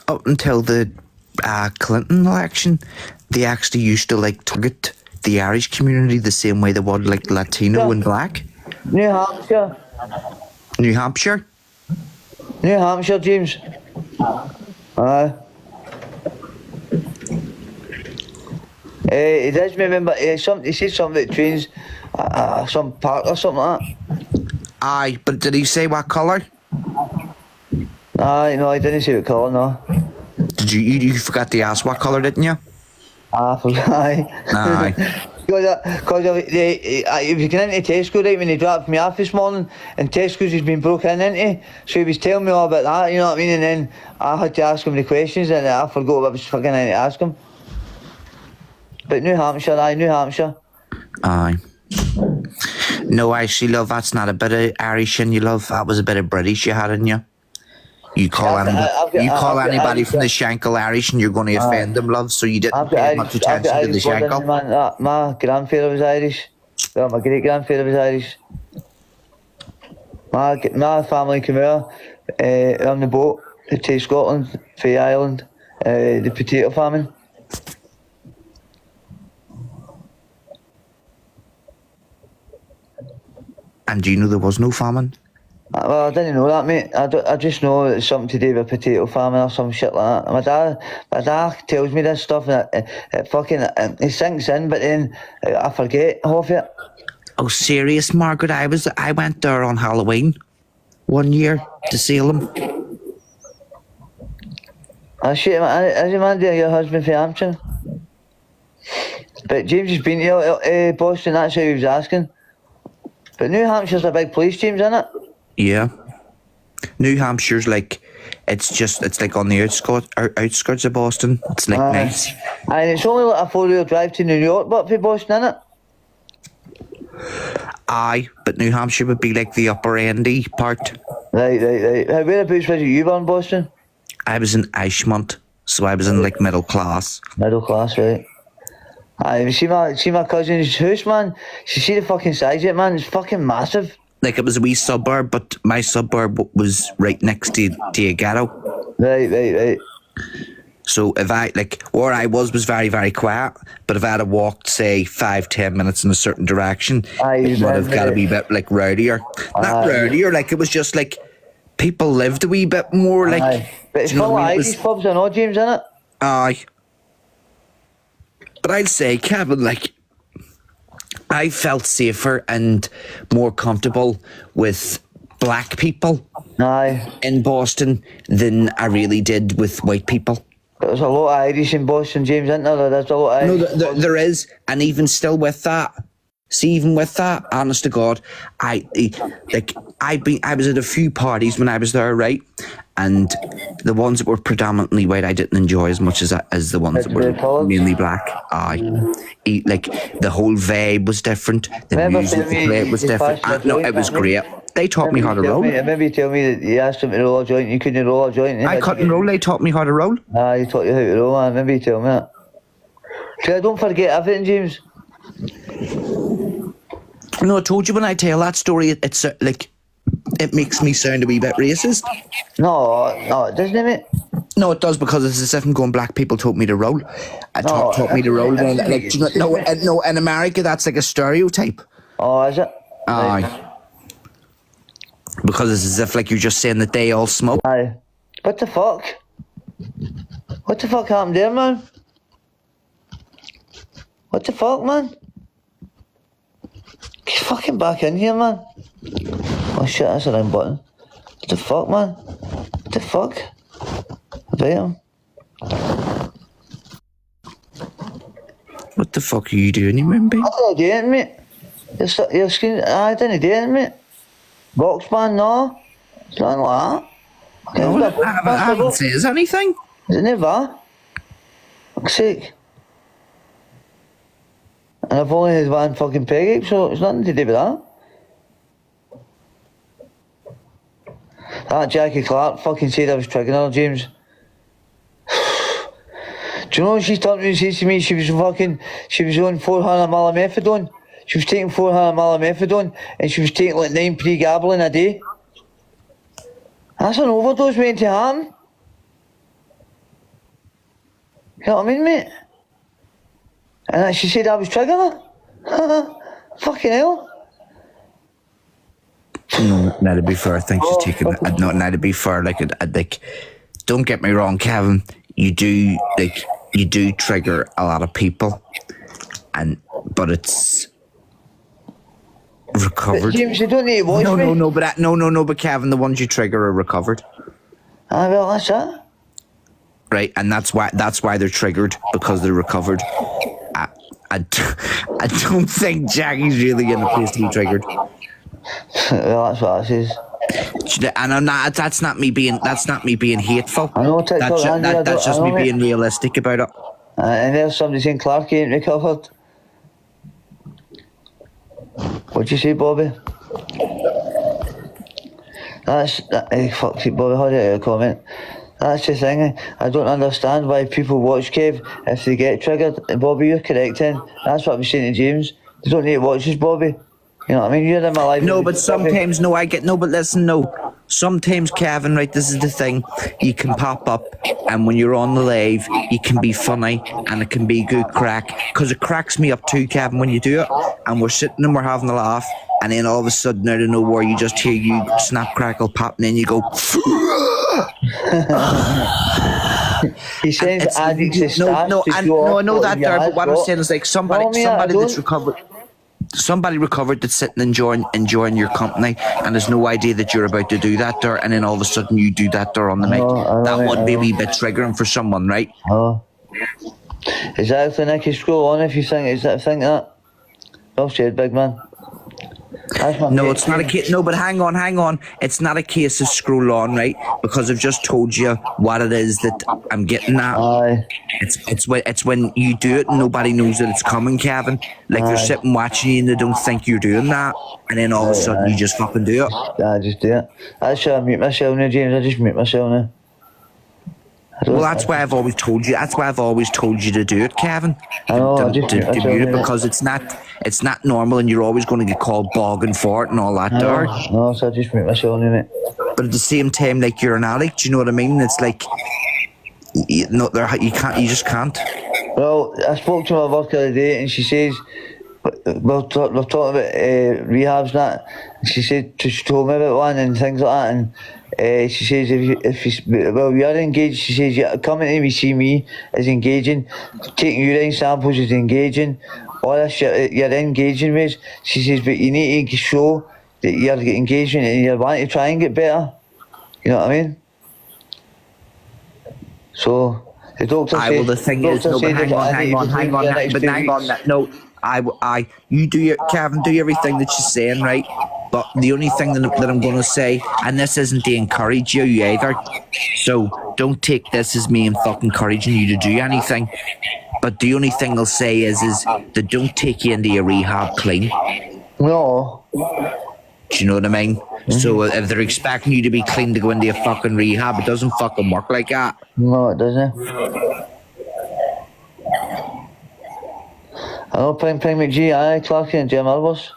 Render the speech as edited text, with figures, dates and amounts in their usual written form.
up until the Clinton election, they actually used to like target the Irish community the same way they would like Latino and black. New Hampshire. New Hampshire? New Hampshire, James. He does remember, he said something about trains, some park or something like that. Aye, but did he say what colour? Aye, no, I didn't say what colour, no. Did you forgot to ask what colour, didn't you? I forgot, aye. Aye. Because if you get into Tesco, right, when he dropped me off this morning, and Tesco's has been broken into, so he was telling me all about that, you know what I mean, and then I had to ask him the questions, and I forgot what I was fucking in to ask him. But New Hampshire, aye, New Hampshire. Aye. No, actually, love, that's not a bit of Irish in you, love. That was a bit of British you had in you. You call anybody from the Shankill Irish and you're going to offend them, love, so you didn't pay much attention to the Shankill. My grandfather was Irish. Well, my great-grandfather was Irish. My family came here on the boat to Scotland, for the island, the potato famine. And do you know there was no famine? Well, I didn't know that, mate. I just know it's something to do with potato famine or some shit like that. My dad tells me this stuff and it sinks in, but then I forget half it. Oh, serious, Margaret? I went there on Halloween one year to Salem. Shit, as a man, your husband for Hampshire. But James has been to Boston, that's how he was asking. But New Hampshire's a big place, James, isn't it? Yeah. New Hampshire's like, it's like on the outskirts of Boston. It's like nice. And it's only like a 4-wheel drive to New York, but for Boston, isn't it? Aye, but New Hampshire would be like the upper endy part. Right. Whereabouts was you born, Boston? I was in Ashmont, so I was in like middle class. Middle class, right. I see my cousin's house, man. You see the fucking size of it, man. It's fucking massive. Like, it was a wee suburb, but my suburb was right next to a ghetto. Right. So if I, like, where I was very, very quiet, but if I had walked, say, 5-10 minutes in a certain direction, it would have got to be a bit, like, rowdier. Not rowdier, like, it was just, like, people lived a wee bit more, like... But it's full of Irish pubs and all, James, isn't it? Aye. But I'd say, Kevin, like, I felt safer and more comfortable with black people in Boston than I really did with white people. There's a lot of Irish in Boston, James, isn't there? There's a lot of Irish. No, there is, and even still with that, honest to God, I was at a few parties when I was there, right? And the ones that were predominantly white, I didn't enjoy as much as the ones that were mainly black. Like, the whole vibe was different. The music they played was different. No, it was great. They taught me how to roll. Maybe you tell me that you asked them to roll a joint, you couldn't roll a joint. I couldn't roll, they taught me how to roll. They taught you how to roll, man. Maybe you tell me that. See, don't forget everything, James. No, I told you when I tell that story, it's like, it makes me sound a wee bit racist. No, it doesn't, mate. No, it does, because it's as if I'm going, black people taught me to roll. Taught me to roll. No, in America, that's like a stereotype. Oh, is it? Aye. Right. Because it's as if, like, you're just saying that they all smoke. Aye. What the fuck? What the fuck happened there, man? What the fuck, man? Get fucking back in here, man. Oh shit, that's the wrong button. What the fuck, man? What the fuck? Damn. What the fuck are you doing, you remember? I didn't do it, mate. Your screen, I didn't do it, mate. Box man, no. It's nothing like that. No, I haven't said anything. Is it never? Fuck's sake. And I've only had one fucking peg, so it's nothing to do with that. That Jackie Clark fucking said I was triggering her, James. Do you know what she told me and said to me? She was on 400ml methadone. She was taking 400ml methadone and she was taking like 9 pregabalin a day. That's an overdose waiting to happen. You know what I mean, mate? And then she said I was triggering her. Fucking hell. No, now to be fair, I think she's taking it. Not now to be fair, like, don't get me wrong, Kevin. You do trigger a lot of people, but it's recovered. But James, you don't need to watch me. No, but Kevin, the ones you trigger are recovered. Ah, well, that's it. Right, and that's why they're triggered, because they're recovered. I don't think Jackie's really in a place to be triggered. Well, that's what that says. And I'm not. That's not me being hateful. I know TikTok. That's just me being realistic about it. And there's somebody saying Clark ain't recovered. What'd you say, Bobby? Fuck you, Bobby. How do you comment? That's the thing. I don't understand why people watch Kev if they get triggered. Bobby, you're correct, then. That's what I'm saying to James. They don't need to watch this, Bobby. You know what I mean? You're in my life. No, but sometimes, but listen, no. Sometimes, Kevin, right, this is the thing. You can pop up, and when you're on the live, you can be funny, and it can be good crack. Because it cracks me up too, Kevin, when you do it. And we're sitting and we're having a laugh, and then all of a sudden, out of nowhere, you just hear you snap, crackle, pop, and then you go... He says addicts to start. No, I know that there, but what I'm saying is like somebody that's recovered... Somebody recovered that's sitting enjoying your company, and there's no idea that you're about to do that there, and then all of a sudden you do that there on the mic. That would be a wee bit triggering for someone, right? Oh. Exactly, Nicky. Scroll on if you think that. Well said, big man. No, it's not a case. No, but hang on. It's not a case of scroll on, right? Because I've just told you what it is that I'm getting at. Aye. It's when you do it and nobody knows that it's coming, Kevin. Like they're sitting watching you and they don't think you're doing that, and then all of a sudden you just fucking do it. Yeah, I just do it. That's why I mute myself now, James. I just mute myself now. Well, that's why I've always told you. That's why I've always told you to do it, Kevin. I know. To mute it, because it's not normal, and you're always going to get called bogging for it and all that. No, so I just mute myself now, mate. But at the same time, like, you're an addict. Do you know what I mean? It's like you can't. You just can't. Well, I spoke to my work the other day, and she says we're talking about rehabs and that. And she said she told me about one and things like that, and. She says we are engaged. She says coming to me, see me is engaging, taking urine samples is engaging, all this shit you're engaging with. She says, but you need to show that you're engaging and you want to try and get better. You know what I mean? So the doctor says. Well, the thing is, no, but hang on. No, you do Kevin, do everything that she's saying, right? But the only thing that I'm going to say, and this isn't to encourage you either, so don't take this as me and fucking encouraging you to do anything. But the only thing I'll say is that don't take you into your rehab clean. No. Do you know what I mean? Mm-hmm. So if they're expecting you to be clean to go into a fucking rehab, it doesn't fucking work like that. No, it doesn't. I know, Ping McGee, aye, Clark and Jim Albers.